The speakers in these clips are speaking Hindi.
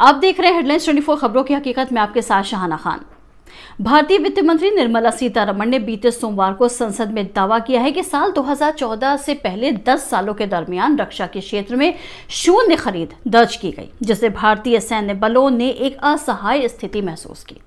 आप देख रहे हैं हेडलाइंस 24 खबरों की हकीकत में आपके साथ शाहाना खान। भारतीय वित्त मंत्री निर्मला सीतारमण ने बीते सोमवार को संसद में दावा किया है कि साल 2014 से पहले 10 सालों के दरमियान रक्षा के क्षेत्र में शून्य खरीद दर्ज की गई, जिससे भारतीय सैन्य बलों ने एक असहाय स्थिति महसूस की।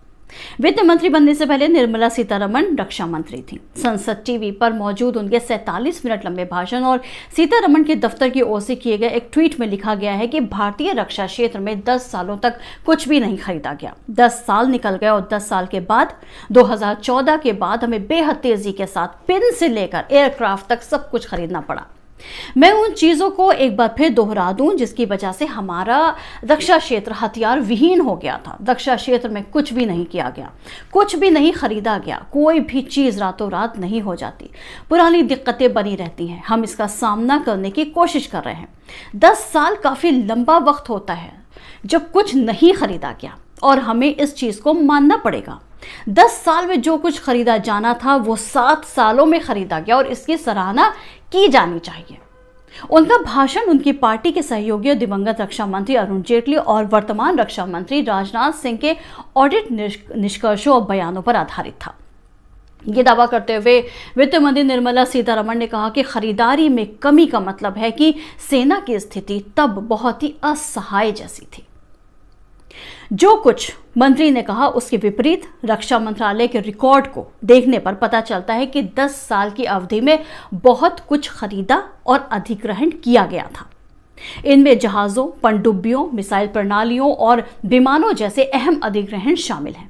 वित्त मंत्री बनने से पहले निर्मला सीतारमण रक्षा मंत्री थी। संसद टीवी पर मौजूद उनके 47 मिनट लंबे भाषण और सीतारमण के दफ्तर की ओर से किए गए एक ट्वीट में लिखा गया है कि भारतीय रक्षा क्षेत्र में 10 सालों तक कुछ भी नहीं खरीदा गया। 10 साल निकल गए और 10 साल के बाद 2014 के बाद हमें बेहद तेजी के साथ पिन से लेकर एयरक्राफ्ट तक सब कुछ खरीदना पड़ा। मैं उन चीजों को एक बार फिर दोहरा दूं जिसकी वजह से हमारा रक्षा क्षेत्र हथियार विहीन हो गया था। रक्षा क्षेत्र में कुछ भी नहीं किया गया, कुछ भी नहीं खरीदा गया, कोई भी चीज रातों रात नहीं हो जाती। पुरानी दिक्कतें बनी रहती हैं। हम इसका सामना करने की कोशिश कर रहे हैं। 10 साल काफी लंबा वक्त होता है जब कुछ नहीं खरीदा गया और हमें इस चीज को मानना पड़ेगा। 10 साल में जो कुछ खरीदा जाना था वो 7 सालों में खरीदा गया और इसकी सराहना की जानी चाहिए। उनका भाषण उनकी पार्टी के सहयोगी दिवंगत रक्षा मंत्री अरुण जेटली और वर्तमान रक्षा मंत्री राजनाथ सिंह के ऑडिट निष्कर्षों और बयानों पर आधारित था। ये दावा करते हुए वित्त मंत्री निर्मला सीतारमण ने कहा कि खरीदारी में कमी का मतलब है कि सेना की स्थिति तब बहुत ही असहाय जैसी थी। जो कुछ मंत्री ने कहा उसके विपरीत रक्षा मंत्रालय के रिकॉर्ड को देखने पर पता चलता है कि 10 साल की अवधि में बहुत कुछ खरीदा और अधिग्रहण किया गया था। इनमें जहाजों, पनडुब्बियों, मिसाइल प्रणालियों और विमानों जैसे अहम अधिग्रहण शामिल हैं।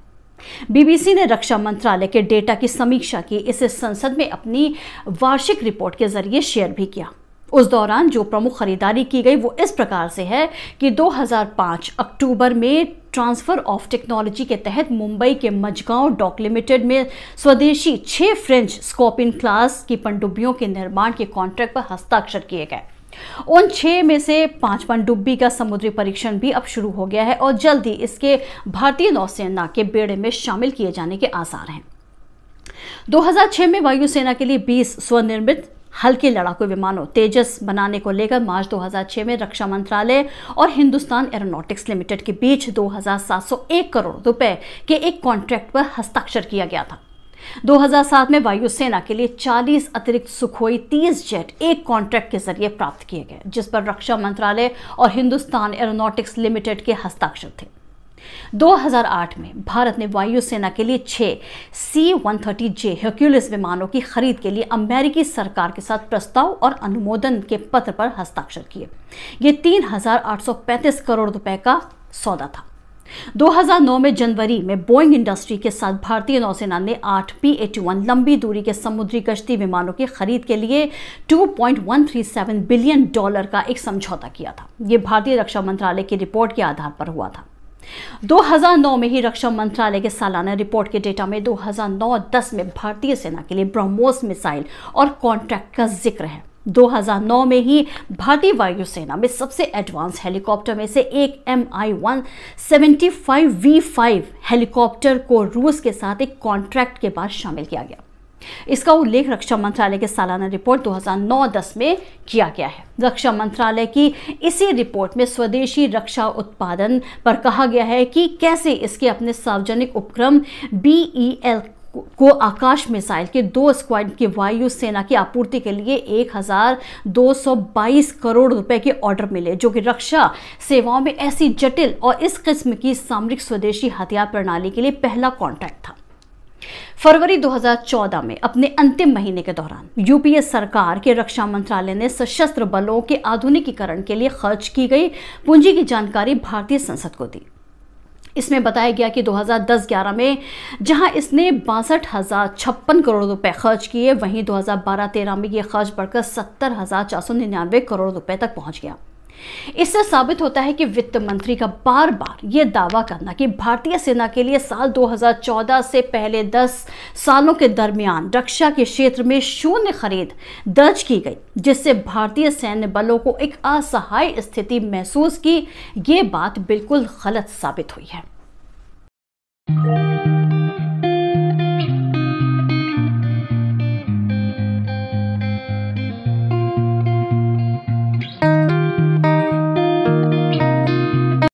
बीबीसी ने रक्षा मंत्रालय के डेटा की समीक्षा की। इसे संसद में अपनी वार्षिक रिपोर्ट के जरिए शेयर भी किया। उस दौरान जो प्रमुख खरीदारी की गई वो इस प्रकार से है कि 2005 अक्टूबर में ट्रांसफर ऑफ टेक्नोलॉजी के तहत मुंबई के मझगांव डॉक लिमिटेड में स्वदेशी 6 फ्रेंच स्कॉर्पियन क्लास की पनडुब्बियों के निर्माण के कॉन्ट्रैक्ट पर हस्ताक्षर किए गए। उन 6 में से 5 पनडुब्बी का समुद्री परीक्षण भी अब शुरू हो गया है और जल्द ही इसके भारतीय नौसेना के बेड़े में शामिल किए जाने के आसार हैं। 2006 में वायुसेना के लिए 20 स्वनिर्मित हल्के लड़ाकू विमानों तेजस बनाने को लेकर मार्च 2006 में रक्षा मंत्रालय और हिंदुस्तान एरोनॉटिक्स लिमिटेड के बीच 2701 करोड़ रुपए के एक कॉन्ट्रैक्ट पर हस्ताक्षर किया गया था। 2007 में वायुसेना के लिए 40 अतिरिक्त सुखोई 30 जेट एक कॉन्ट्रैक्ट के जरिए प्राप्त किए गए, जिस पर रक्षा मंत्रालय और हिंदुस्तान एरोनॉटिक्स लिमिटेड के हस्ताक्षर थे। 2008 में भारत ने वायुसेना के लिए 6 C-130J हर्क्यूलिस विमानों की खरीद के लिए अमेरिकी सरकार के साथ प्रस्ताव और अनुमोदन के पत्र पर हस्ताक्षर किए। ये 3,835 करोड़ रुपए का सौदा था। 2009 में जनवरी में बोइंग इंडस्ट्री के साथ भारतीय नौसेना ने 8 P-81 लंबी दूरी के समुद्री गश्ती विमानों की खरीद के लिए $2.137 बिलियन का एक समझौता किया था। यह भारतीय रक्षा मंत्रालय की रिपोर्ट के आधार पर हुआ था। 2009 में ही रक्षा मंत्रालय के सालाना रिपोर्ट के डेटा में 2009-10 में भारतीय सेना के लिए ब्रह्मोस मिसाइल और कॉन्ट्रैक्ट का जिक्र है। 2009 में ही भारतीय वायुसेना में सबसे एडवांस हेलीकॉप्टर में से एक Mi-175V5 हेलीकॉप्टर को रूस के साथ एक कॉन्ट्रैक्ट के बाद शामिल किया गया। इसका उल्लेख रक्षा मंत्रालय के सालाना रिपोर्ट 2009-10 में किया गया है। रक्षा मंत्रालय की इसी रिपोर्ट में स्वदेशी रक्षा उत्पादन पर कहा गया है कि कैसे इसके अपने सार्वजनिक उपक्रम BEL को आकाश मिसाइल के 2 स्क्वाड की वायु सेना की आपूर्ति के लिए 1,222 करोड़ रुपए के ऑर्डर मिले, जो कि रक्षा सेवाओं में ऐसी जटिल और इस किस्म की सामरिक स्वदेशी हथियार प्रणाली के लिए पहला कॉन्ट्रैक्ट था। फरवरी 2014 में अपने अंतिम महीने के दौरान यूपीए सरकार के रक्षा मंत्रालय ने सशस्त्र बलों के आधुनिकीकरण के लिए खर्च की गई पूंजी की जानकारी भारतीय संसद को दी। इसमें बताया गया कि 2010-11 में जहां इसने 62,056 करोड़ रुपए खर्च किए, वहीं 2012-13 में यह खर्च बढ़कर 70,499 करोड़ रुपए तक पहुंच गया। इससे साबित होता है कि वित्त मंत्री का बार बार यह दावा करना कि भारतीय सेना के लिए साल 2014 से पहले 10 सालों के दरमियान रक्षा के क्षेत्र में शून्य खरीद दर्ज की गई, जिससे भारतीय सैन्य बलों को एक असहाय स्थिति महसूस की, ये बात बिल्कुल गलत साबित हुई है।